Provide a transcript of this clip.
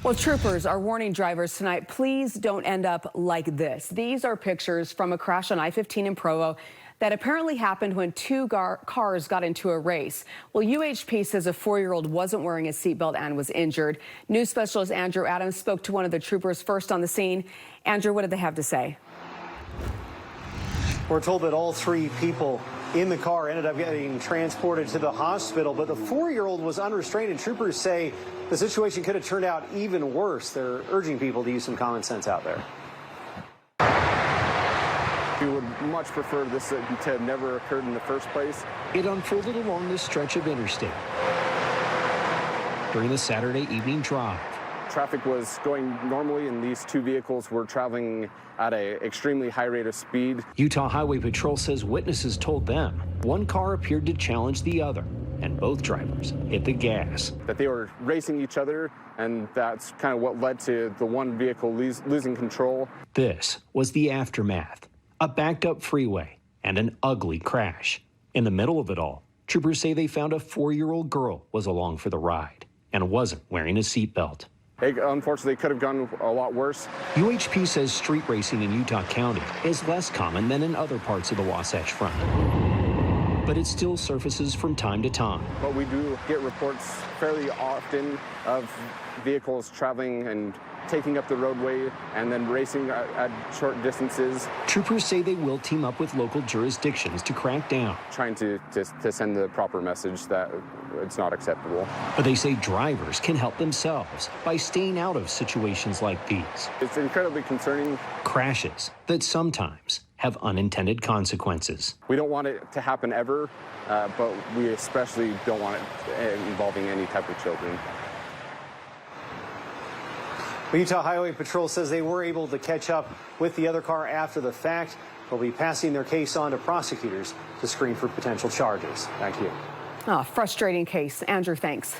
Well, troopers are warning drivers tonight, please don't end up like this. These are pictures from a crash on I-15 in Provo that apparently happened when two cars got into a race. Well, UHP says a 4-year-old wasn't wearing a seatbelt and was injured. News specialist Andrew Adams spoke to one of the troopers first on the scene. Andrew, what did they have to say? We're told that all 3 people in the car ended up getting transported to the hospital, but the 4-year-old was unrestrained, and troopers say the situation could have turned out even worse. They're urging people to use some common sense out there. We would much prefer this to have never occurred in the first place. It unfolded along this stretch of interstate during the Saturday evening drive. Traffic was going normally, and these 2 vehicles were traveling at an extremely high rate of speed. Utah Highway Patrol says witnesses told them one car appeared to challenge the other, and both drivers hit the gas. That they were racing each other, and that's kind of what led to the one vehicle losing control. This was the aftermath, a backed-up freeway and an ugly crash. In the middle of it all, troopers say they found a 4-year-old girl was along for the ride and wasn't wearing a seatbelt. It unfortunately could have gone a lot worse. UHP says street racing in Utah County is less common than in other parts of the Wasatch Front, but it still surfaces from time to time. But we do get reports fairly often of vehicles traveling and taking up the roadway and then racing at short distances. Troopers say they will team up with local jurisdictions to crack down, Trying to send the proper message that it's not acceptable. but they say drivers can help themselves by staying out of situations like these. It's incredibly concerning. Crashes that sometimes have unintended consequences. We don't want it to happen ever, but we especially don't want it involving any type of children. Utah Highway Patrol says they were able to catch up with the other car after the fact. They'll be passing their case on to prosecutors to screen for potential charges. Back to you. Frustrating case. Andrew, thanks.